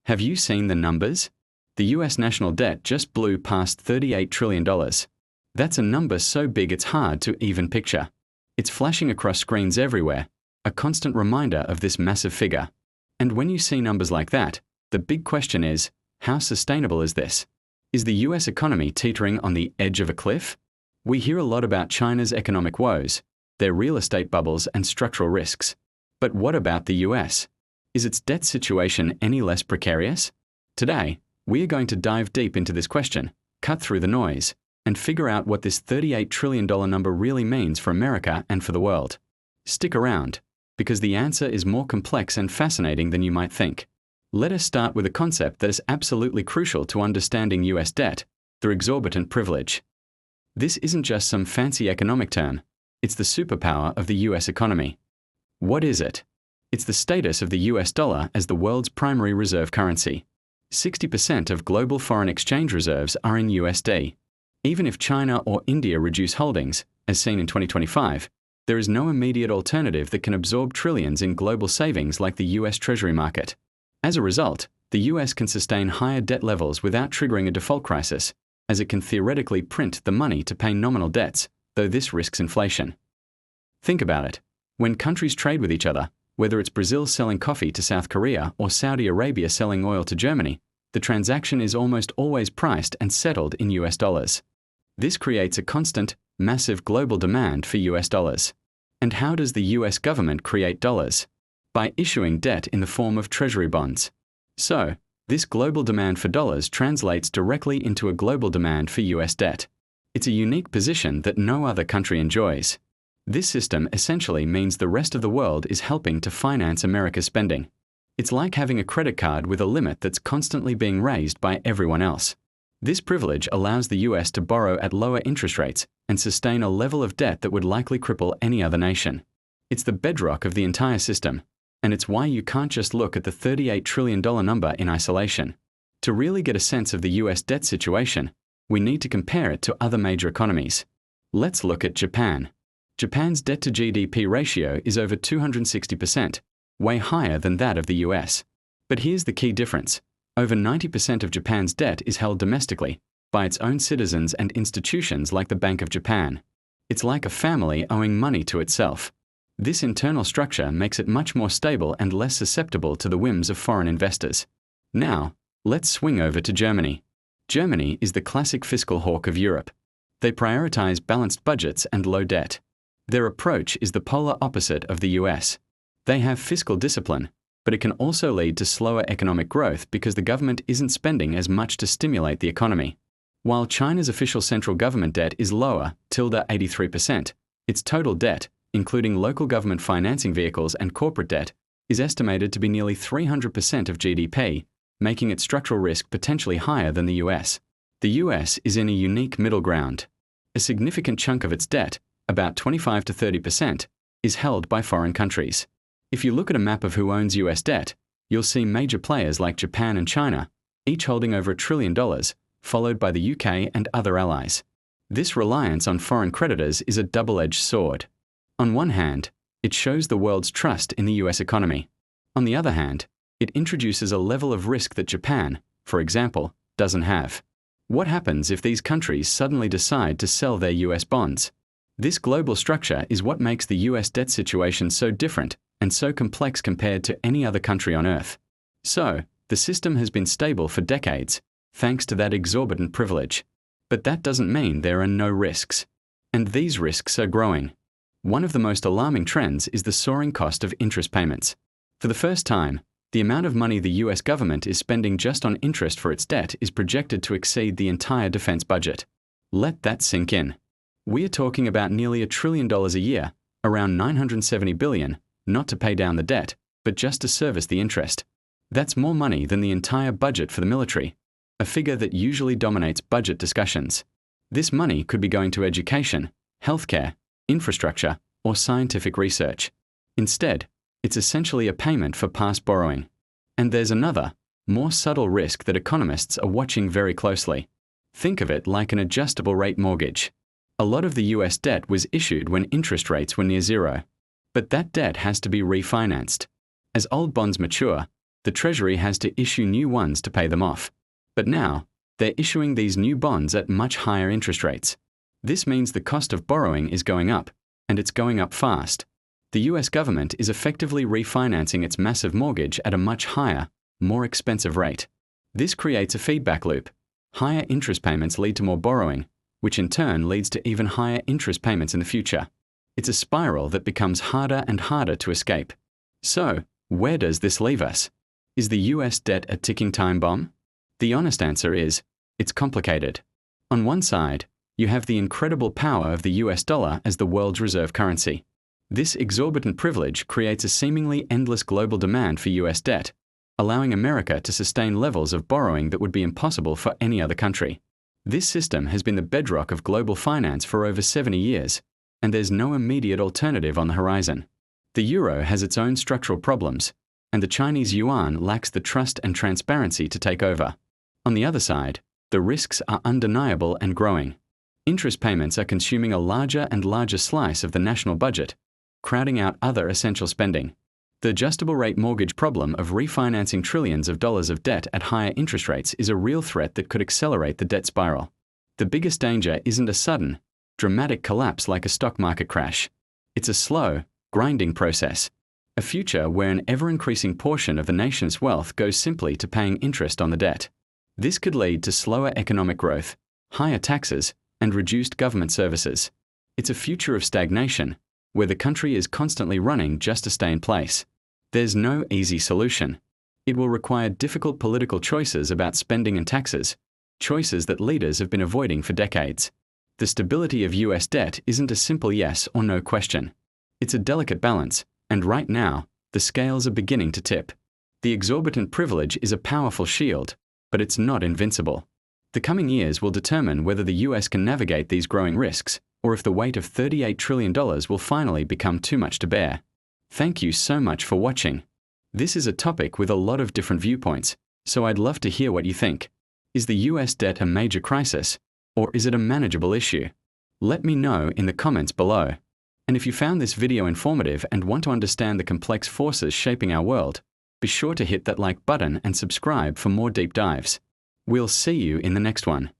Have you seen the numbers? The US national debt just blew past $38 trillion. That's a number so big it's hard to even picture. It's flashing across screens everywhere, a constant reminder of this massive figure. And when you see numbers like that, the big question is, how sustainable is this? Is the US economy teetering on the edge of a cliff? We hear a lot about China's economic woes, their real estate bubbles and structural risks. But what about the US? Is its debt situation any less precarious? Today, we are going to dive deep into this question, cut through the noise, and figure out what this $38 trillion number really means for America and for the world. Stick around, because the answer is more complex and fascinating than you might think. Let us start with a concept that is absolutely crucial to understanding US debt, the exorbitant privilege. This isn't just some fancy economic term, it's the superpower of the US economy. What is it? It's the status of the US dollar as the world's primary reserve currency. 60% of global foreign exchange reserves are in USD. Even if China or India reduce holdings, as seen in 2025, there is no immediate alternative that can absorb trillions in global savings like the US Treasury market. As a result, the US can sustain higher debt levels without triggering a default crisis, as it can theoretically print the money to pay nominal debts, though this risks inflation. Think about it. When countries trade with each other, whether it's Brazil selling coffee to South Korea or Saudi Arabia selling oil to Germany, the transaction is almost always priced and settled in US dollars. This creates a constant, massive global demand for US dollars. And how does the US government create dollars? By issuing debt in the form of treasury bonds. So, this global demand for dollars translates directly into a global demand for US debt. It's a unique position that no other country enjoys. This system essentially means the rest of the world is helping to finance America's spending. It's like having a credit card with a limit that's constantly being raised by everyone else. This privilege allows the US to borrow at lower interest rates and sustain a level of debt that would likely cripple any other nation. It's the bedrock of the entire system, and it's why you can't just look at the $38 trillion number in isolation. To really get a sense of the US debt situation, we need to compare it to other major economies. Let's look at Japan. Japan's debt-to-GDP ratio is over 260%, way higher than that of the US. But here's the key difference. Over 90% of Japan's debt is held domestically, by its own citizens and institutions like the Bank of Japan. It's like a family owing money to itself. This internal structure makes it much more stable and less susceptible to the whims of foreign investors. Now, let's swing over to Germany. Germany is the classic fiscal hawk of Europe. They prioritize balanced budgets and low debt. Their approach is the polar opposite of the US. They have fiscal discipline, but it can also lead to slower economic growth because the government isn't spending as much to stimulate the economy. While China's official central government debt is lower, 83%, its total debt, including local government financing vehicles and corporate debt, is estimated to be nearly 300% of GDP, making its structural risk potentially higher than the US. The US is in a unique middle ground. A significant chunk of its debt, about 25 to 30%, is held by foreign countries. If you look at a map of who owns US debt, you'll see major players like Japan and China, each holding over $1 trillion, followed by the UK and other allies. This reliance on foreign creditors is a double-edged sword. On one hand, it shows the world's trust in the US economy. On the other hand, it introduces a level of risk that Japan, for example, doesn't have. What happens if these countries suddenly decide to sell their US bonds? This global structure is what makes the US debt situation so different and so complex compared to any other country on Earth. So, the system has been stable for decades, thanks to that exorbitant privilege. But that doesn't mean there are no risks. And these risks are growing. One of the most alarming trends is the soaring cost of interest payments. For the first time, the amount of money the US government is spending just on interest for its debt is projected to exceed the entire defense budget. Let that sink in. We are talking about nearly $1 trillion a year, around $970 billion, not to pay down the debt, but just to service the interest. That's more money than the entire budget for the military, a figure that usually dominates budget discussions. This money could be going to education, healthcare, infrastructure, or scientific research. Instead, it's essentially a payment for past borrowing. And there's another, more subtle risk that economists are watching very closely. Think of it like an adjustable rate mortgage. A lot of the US debt was issued when interest rates were near zero. But that debt has to be refinanced. As old bonds mature, The Treasury has to issue new ones to pay them off. But now, they're issuing these new bonds at much higher interest rates. This means the cost of borrowing is going up, and it's going up fast. The US government is effectively refinancing its massive mortgage at a much higher, more expensive rate. This creates a feedback loop. Higher interest payments lead to more borrowing, which in turn leads to even higher interest payments in the future. It's a spiral that becomes harder and harder to escape. So, where does this leave us? Is the US debt a ticking time bomb? The honest answer is, it's complicated. On one side, you have the incredible power of the US dollar as the world's reserve currency. This exorbitant privilege creates a seemingly endless global demand for US debt, allowing America to sustain levels of borrowing that would be impossible for any other country. This system has been the bedrock of global finance for over 70 years, and there's no immediate alternative on the horizon. The euro has its own structural problems, and the Chinese yuan lacks the trust and transparency to take over. On the other side, the risks are undeniable and growing. Interest payments are consuming a larger and larger slice of the national budget, crowding out other essential spending. The adjustable rate mortgage problem of refinancing trillions of dollars of debt at higher interest rates is a real threat that could accelerate the debt spiral. The biggest danger isn't a sudden, dramatic collapse like a stock market crash. It's a slow, grinding process. A future where an ever-increasing portion of the nation's wealth goes simply to paying interest on the debt. This could lead to slower economic growth, higher taxes, and reduced government services. It's a future of stagnation, where the country is constantly running just to stay in place. There's no easy solution. It will require difficult political choices about spending and taxes, choices that leaders have been avoiding for decades. The stability of US debt isn't a simple yes or no question. It's a delicate balance, and right now, the scales are beginning to tip. The exorbitant privilege is a powerful shield, but it's not invincible. The coming years will determine whether the US can navigate these growing risks, or if the weight of $38 trillion will finally become too much to bear. Thank you so much for watching. This is a topic with a lot of different viewpoints, so I'd love to hear what you think. Is the US debt a major crisis, or is it a manageable issue? Let me know in the comments below. And if you found this video informative and want to understand the complex forces shaping our world, be sure to hit that like button and subscribe for more deep dives. We'll see you in the next one.